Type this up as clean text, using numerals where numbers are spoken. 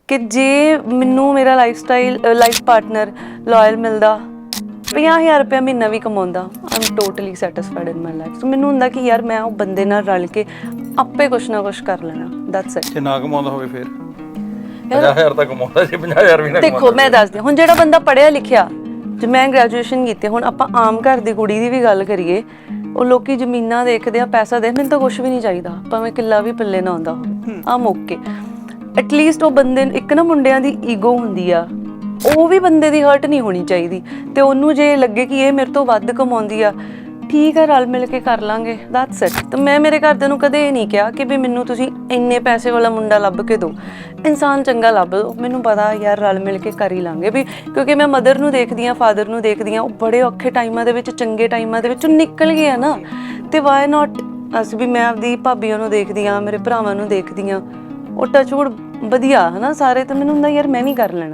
ਕਿ ਜੇ ਮੈਨੂੰ ਮੇਰਾ ਲਾਈਫ ਪਾਰਟਨਰ ਲਾਇਲ ਮਿਲਦਾ 50,000 ਰੁਪਇਆ ਮਹੀਨਾ ਵੀ ਕਮਾਉਂਦਾ ਆਮ totally satisfied in my life. So ਮੈਨੂੰ ਹੁੰਦਾ ਕਿ ਯਾਰ ਮੈਂ ਉਹ ਬੰਦੇ ਨਾਲ ਰਲ ਕੇ ਆਪੇ ਕੁਛ ਨਾ ਕੁਛ ਕਰ ਲੈਣਾ। That's it. ਜੇ ਨਾ ਕਮਾਉਂਦਾ ਹੋਵੇ ਫਿਰ 50,000 ਤਾਂ ਕਮਾਉਂਦਾ ਜੇ 50,000 ਵੀ ਨਾ ਦੇਖੋ ਮੈਂ ਦੱਸਦੀ ਹੁਣ ਜਿਹੜਾ ਬੰਦਾ ਪੜ੍ਹਿਆ ਲਿਖਿਆ, ਜੇ ਮੈਂ ਗ੍ਰੈਜੂਏਸ਼ਨ ਕੀਤੀ, ਹੁਣ ਆਪਾਂ ਆਮ ਘਰ ਦੀ ਕੁੜੀ ਦੀ ਵੀ ਗੱਲ ਕਰੀਏ, ਉਹ ਲੋਕੀ ਜ਼ਮੀਨਾਂ ਦੇਖਦੇ ਆ, ਪੈਸਾ ਦੇ, ਮੈਨੂੰ ਤਾਂ ਕੁਛ ਵੀ ਨਹੀਂ ਚਾਹੀਦਾ ਭਾਵੇਂ ਕਿੱਲਾ ਵੀ ਪੱਲੇ ਨਾ ਆਉਂਦਾ ਹੋਵੇ। ਆਮ ਓਕੇ ਐਟਲੀਸਟ ਉਹ ਬੰਦੇ ਇੱਕ ਨਾ ਮੁੰਡਿਆਂ ਦੀ ਈਗੋ ਹੁੰਦੀ ਆ, ਉਹ ਵੀ ਬੰਦੇ ਦੀ ਹਰਟ ਨਹੀਂ ਹੋਣੀ ਚਾਹੀਦੀ। ਤੇ ਉਹਨੂੰ ਜੇ ਲੱਗੇ ਕਿ ਇਹ ਮੇਰੇ ਤੋਂ ਵੱਧ ਕਮਾਉਂਦੀ ਆ, ਠੀਕ ਆ ਰਲ ਮਿਲ ਕੇ ਕਰ ਲਾਂਗੇ, ਦੈਟਸ ਇਟ। ਤੇ ਮੈਂ ਮੇਰੇ ਘਰਦਿਆਂ ਨੂੰ ਕਦੇ ਇਹ ਨਹੀਂ ਕਿਹਾ ਕਿ ਵੀ ਮੈਨੂੰ ਤੁਸੀਂ ਇੰਨੇ ਪੈਸੇ ਵਾਲਾ ਮੁੰਡਾ ਲੱਭ ਕੇ ਦਿਓ, ਇਨਸਾਨ ਚੰਗਾ ਲੱਭ ਦਿਓ। ਮੈਨੂੰ ਪਤਾ ਯਾਰ ਰਲ ਮਿਲ ਕੇ ਕਰ ਹੀ ਲਾਂਗੇ ਵੀ, ਕਿਉਂਕਿ ਮੈਂ ਮਦਰ ਨੂੰ ਦੇਖਦੀ ਹਾਂ, ਫਾਦਰ ਨੂੰ ਦੇਖਦੀ ਹਾਂ, ਉਹ ਬੜੇ ਔਖੇ ਟਾਈਮਾਂ ਦੇ ਵਿੱਚ, ਚੰਗੇ ਟਾਈਮਾਂ ਦੇ ਵਿੱਚੋਂ ਨਿਕਲ ਗਏ ਆ ਨਾ। ਤੇ ਵਾਈ ਨਾਟ ਅਸੀਂ ਵੀ, ਮੈਂ ਆਪਦੀ ਭਾਬੀਆਂ ਨੂੰ ਦੇਖਦੀ ਹਾਂ, ਮੇਰੇ ਭਰਾਵਾਂ ਨੂੰ ਦੇਖਦੀ ਹਾਂ, ਉਹ ਟੱਚਵੁੱਡ ਵਧੀਆ ਹੈ ਨਾ ਸਾਰੇ। ਤੇ ਮੈਨੂੰ ਹੁੰਦਾ ਯਾਰ ਮੈਂ ਵੀ ਕਰ ਲੈਣਾ।